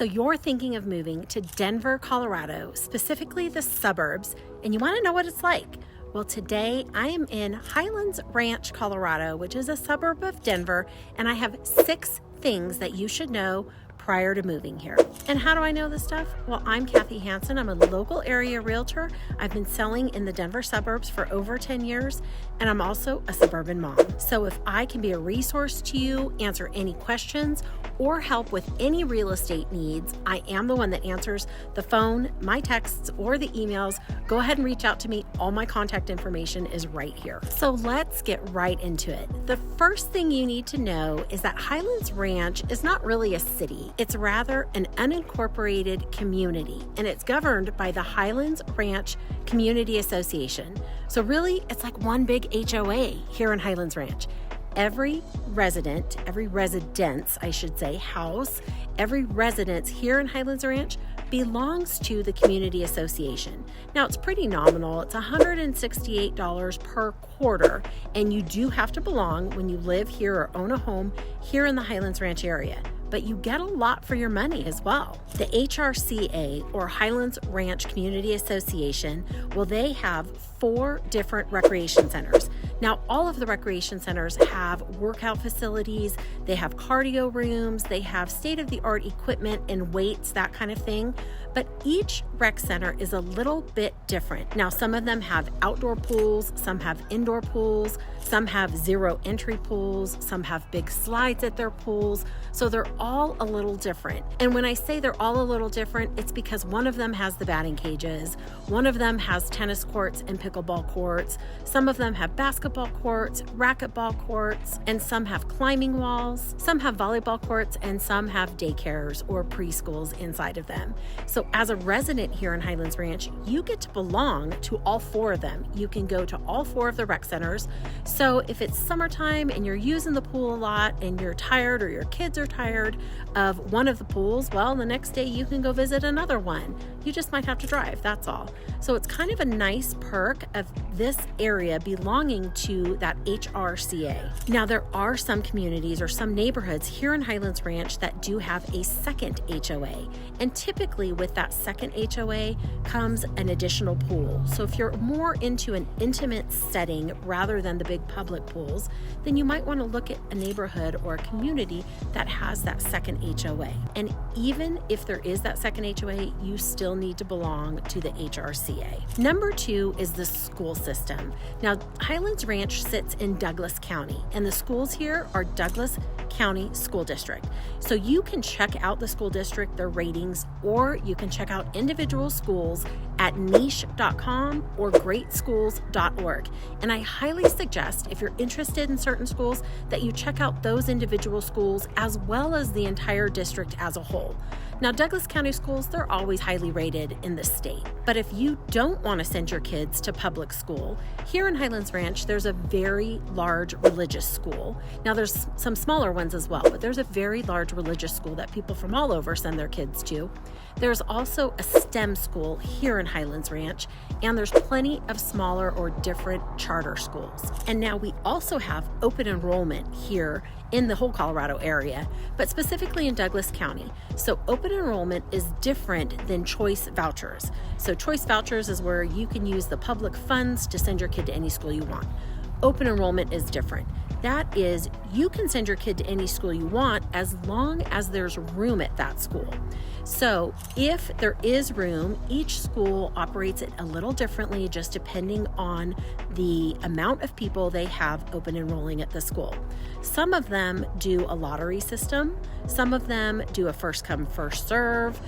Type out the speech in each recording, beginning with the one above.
So you're thinking of moving to Denver, Colorado, specifically the suburbs, and you want to know what it's like. Well, today I am in Highlands Ranch, Colorado, which is a suburb of Denver, and I have 6 things that you should know prior to moving here. And how do I know this stuff? Well, I'm Kathy Hansen. I'm a local area realtor. I've been selling in the Denver suburbs for over 10 years, and I'm also a suburban mom. So if I can be a resource to you, answer any questions, or help with any real estate needs, I am the one that answers the phone, my texts, or the emails. Go ahead and reach out to me. All my contact information is right here. So let's get right into it. The first thing you need to know is that Highlands Ranch is not really a city. It's rather an unincorporated community, and it's governed by the Highlands Ranch Community Association. So really, it's like one big HOA here in Highlands Ranch. Every residence, I should say, house, every residence here in Highlands Ranch belongs to the community association. Now, it's pretty nominal. It's $168 per quarter, and you do have to belong when you live here or own a home here in the Highlands Ranch area. But you get a lot for your money as well. The HRCA, or Highlands Ranch Community Association, well, they have 4 different recreation centers. Now, all of the recreation centers have workout facilities, they have cardio rooms, they have state-of-the-art equipment and weights, that kind of thing. But each rec center is a little bit different. Now, some of them have outdoor pools, some have indoor pools, some have zero entry pools, some have big slides at their pools. So they're all a little different. And when I say they're all a little different, it's because one of them has the batting cages, one of them has tennis courts and pickleball courts, some of them have basketball courts, racquetball courts, and some have climbing walls, some have volleyball courts, and some have daycares or preschools inside of them. So as a resident here in Highlands Ranch, you get to belong to all 4 of them. You can go to all 4 of the rec centers. So if it's summertime and you're using the pool a lot and you're tired or your kids are tired of one of the pools, well, the next day you can go visit another one. You just might have to drive, that's all. So it's kind of a nice perk of this area belonging to that HRCA. Now, there are some communities or some neighborhoods here in Highlands Ranch that do have a second HOA. And typically with that second HOA comes an additional pool. So if you're more into an intimate setting rather than the big public pools, then you might want to look at a neighborhood or a community that has that second HOA. And even if there is that second HOA, you still need to belong to the HRCA. Number 2 is the school system. Now, Highlands Ranch sits in Douglas County, and the schools here are Douglas County School District. So you can check out the school district, their ratings, or you can check out individual schools at niche.com or greatschools.org. And I highly suggest, if you're interested in certain schools, that you check out those individual schools as well as the entire district as a whole. Now, Douglas County schools, they're always highly rated in the state. But if you don't want to send your kids to public school, here in Highlands Ranch, there's a very large religious school. Now, there's some smaller ones as well, but there's a very large religious school that people from all over send their kids to. There's also a STEM school here in Highlands Ranch, and there's plenty of smaller or different charter schools. And now we also have open enrollment here in the whole Colorado area, but specifically in Douglas County. So open enrollment is different than choice vouchers. So choice vouchers is where you can use the public funds to send your kid to any school you want. Open enrollment is different. That is, you can send your kid to any school you want as long as there's room at that school. So if there is room, each school operates it a little differently, just depending on the amount of people they have open enrolling at the school. Some of them do a lottery system. Some of them do a first come, first serve.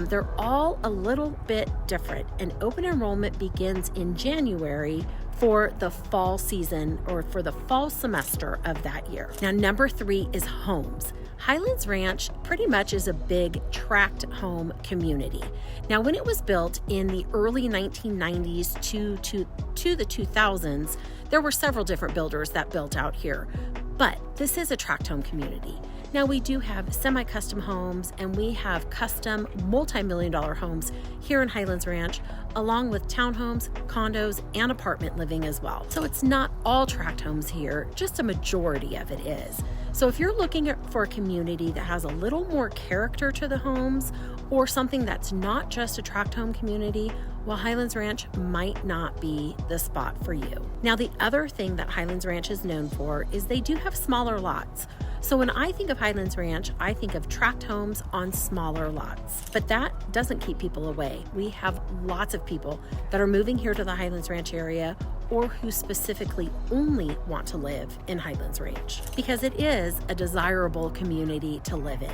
They're all a little bit different. And open enrollment begins in January for the fall season or for the fall semester of that year. Now, number 3 is homes. Highlands Ranch pretty much is a big tract home community. Now, when it was built in the early 1990s to the 2000s, there were several different builders that built out here, but this is a tract home community. Now, we do have semi-custom homes and we have custom multi-million-dollar homes here in Highlands Ranch, along with townhomes, condos, and apartment living as well. So it's not all tract homes here, just a majority of it is. So if you're looking for a community that has a little more character to the homes, or something that's not just a tract home community, well, Highlands Ranch might not be the spot for you. Now, the other thing that Highlands Ranch is known for is they do have smaller lots. So when I think of Highlands Ranch, I think of tract homes on smaller lots. But that doesn't keep people away. We have lots of people that are moving here to the Highlands Ranch area, or who specifically only want to live in Highlands Ranch, because it is a desirable community to live in.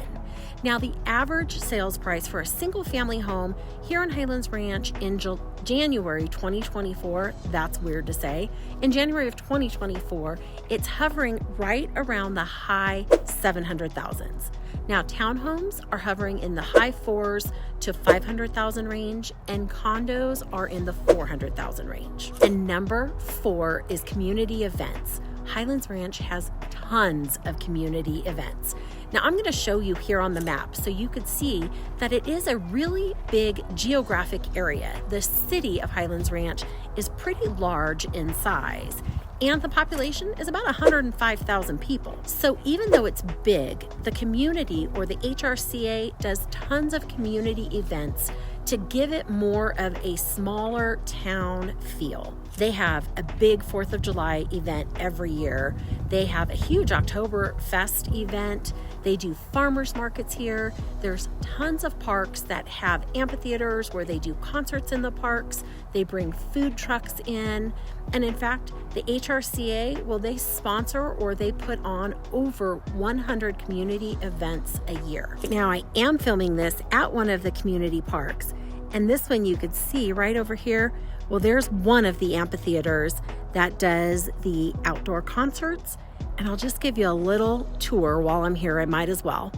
Now, the average sales price for a single family home here in Highlands Ranch in January 2024, that's weird to say, in January of 2024, it's hovering right around the high 700,000s. Now, townhomes are hovering in the high 4s to 500,000 range, and condos are in the 400,000 range. And number 4 is community events. Highlands Ranch has tons of community events. Now, I'm going to show you here on the map so you could see that it is a really big geographic area. The city of Highlands Ranch is pretty large in size, and the population is about 105,000 people. So even though it's big, the community, or the HRCA, does tons of community events to give it more of a smaller town feel. They have a big 4th of July event every year. They have a huge Oktoberfest event. They do farmers markets here. There's tons of parks that have amphitheaters where they do concerts in the parks. They bring food trucks in. And in fact, the HRCA, well, they sponsor or they put on over 100 community events a year. Now, I am filming this at one of the community parks. And this one you could see right over here. Well, there's one of the amphitheaters that does the outdoor concerts. And I'll just give you a little tour while I'm here. I might as well.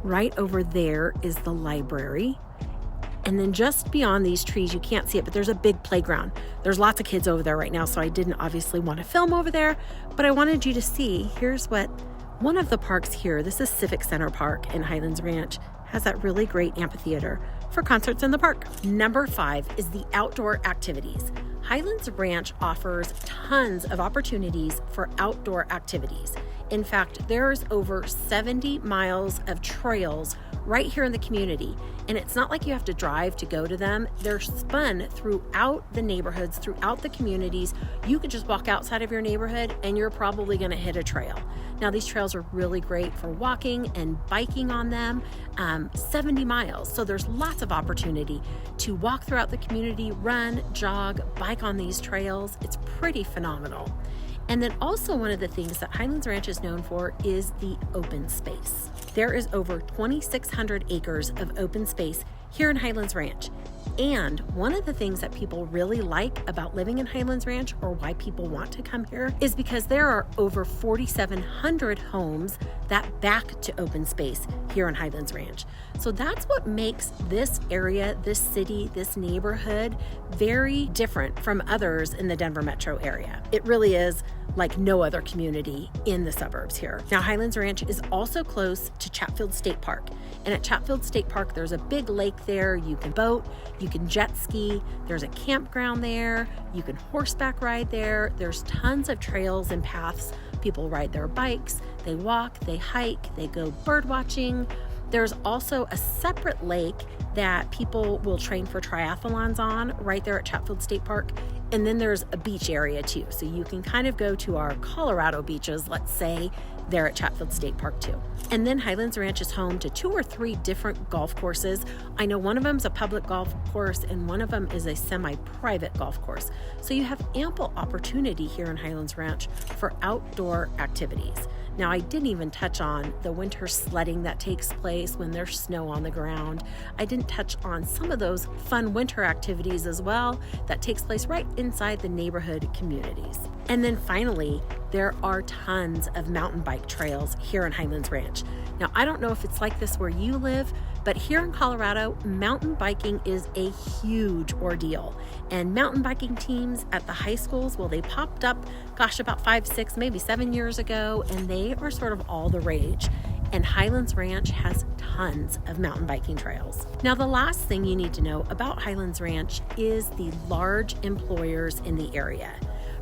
Right over there is the library. And then just beyond these trees, you can't see it, but there's a big playground. There's lots of kids over there right now, so I didn't obviously want to film over there, but I wanted you to see, here's what one of the parks here, this is Civic Center Park in Highlands Ranch, has that really great amphitheater for concerts in the park. Number 5 is the outdoor activities. Highlands Ranch offers tons of opportunities for outdoor activities. In fact, there's over 70 miles of trails right here in the community. And it's not like you have to drive to go to them. They're spun throughout the neighborhoods, throughout the communities. You could just walk outside of your neighborhood and you're probably going to hit a trail. Now, these trails are really great for walking and biking on them, 70 miles. So there's lots of opportunity to walk throughout the community, run, jog, bike on these trails. It's pretty phenomenal. And then also one of the things that Highlands Ranch is known for is the open space. There is over 2,600 acres of open space here in Highlands Ranch. And one of the things that people really like about living in Highlands Ranch, or why people want to come here, is because there are over 4,700 homes that back to open space here in Highlands Ranch. So that's what makes this area, this city, this neighborhood very different from others in the Denver metro area. It really is like no other community in the suburbs here. Now, Highlands Ranch is also close to Chatfield State Park. And at Chatfield State Park, there's a big lake there. You can boat, you can jet ski, there's a campground there, you can horseback ride there. There's tons of trails and paths. People ride their bikes, they walk, they hike, they go bird watching. There's also a separate lake that people will train for triathlons on right there at Chatfield State Park. And then there's a beach area too. So you can kind of go to our Colorado beaches, let's say, there at Chatfield State Park too. And then Highlands Ranch is home to 2 or 3 different golf courses. I know one of them is a public golf course and one of them is a semi-private golf course. So you have ample opportunity here in Highlands Ranch for outdoor activities. Now, I didn't even touch on the winter sledding that takes place when there's snow on the ground. I didn't touch on some of those fun winter activities as well that takes place right inside the neighborhood communities. And then finally, there are tons of mountain bike trails here in Highlands Ranch. Now, I don't know if it's like this where you live, but here in Colorado, mountain biking is a huge ordeal. And mountain biking teams at the high schools, well, they popped up, about 5, 6, maybe 7 years ago, and they are sort of all the rage. And Highlands Ranch has tons of mountain biking trails. Now, the last thing you need to know about Highlands Ranch is the large employers in the area.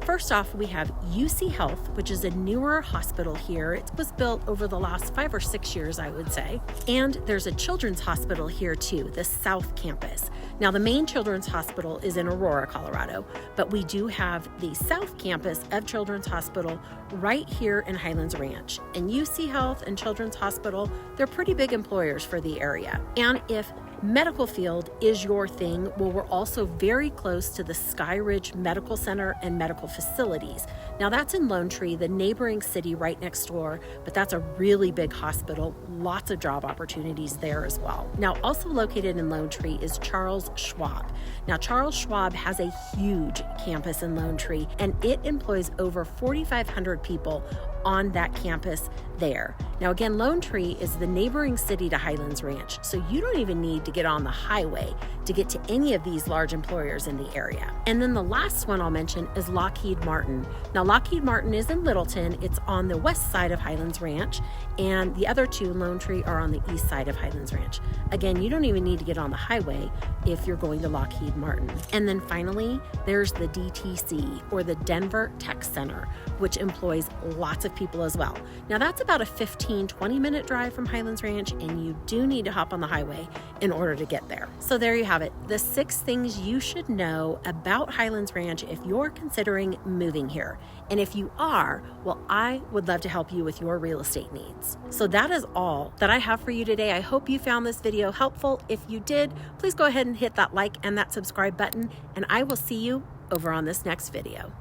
First off, we have UC Health, which is a newer hospital here. It was built over the last 5 or 6 years, I would say. And there's a children's hospital here too, the South Campus. Now, the main children's hospital is in Aurora, Colorado, but we do have the South Campus of Children's Hospital right here in Highlands Ranch. And UC Health and Children's Hospital, they're pretty big employers for the area. And if medical field is your thing, well, we're also very close to the Sky Ridge Medical Center and medical facilities. Now, that's in Lone Tree, the neighboring city right next door, but that's a really big hospital, lots of job opportunities there as well. Now, also located in Lone Tree is Charles Schwab. Now, Charles Schwab has a huge campus in Lone Tree, and it employs over 4,500 people on that campus there. Now, again, Lone Tree is the neighboring city to Highlands Ranch, so you don't even need to get on the highway to get to any of these large employers in the area. And then the last one I'll mention is Lockheed Martin. Now, Lockheed Martin is in Littleton. It's on the west side of Highlands Ranch, and the other two in Lone Tree are on the east side of Highlands Ranch. Again, you don't even need to get on the highway if you're going to Lockheed Martin. And then finally, there's the DTC, or the Denver Tech Center, which employs lots of people as well. Now, that's about a 15-20 minute drive from Highlands Ranch, and you do need to hop on the highway in order to get there. So there you have it, the 6 things you should know about Highlands Ranch if you're considering moving here. And if you are, well, I would love to help you with your real estate needs. So that is all that I have for you today. I hope you found this video helpful. If you did, please go ahead and hit that like and that subscribe button, and I will see you over on this next video.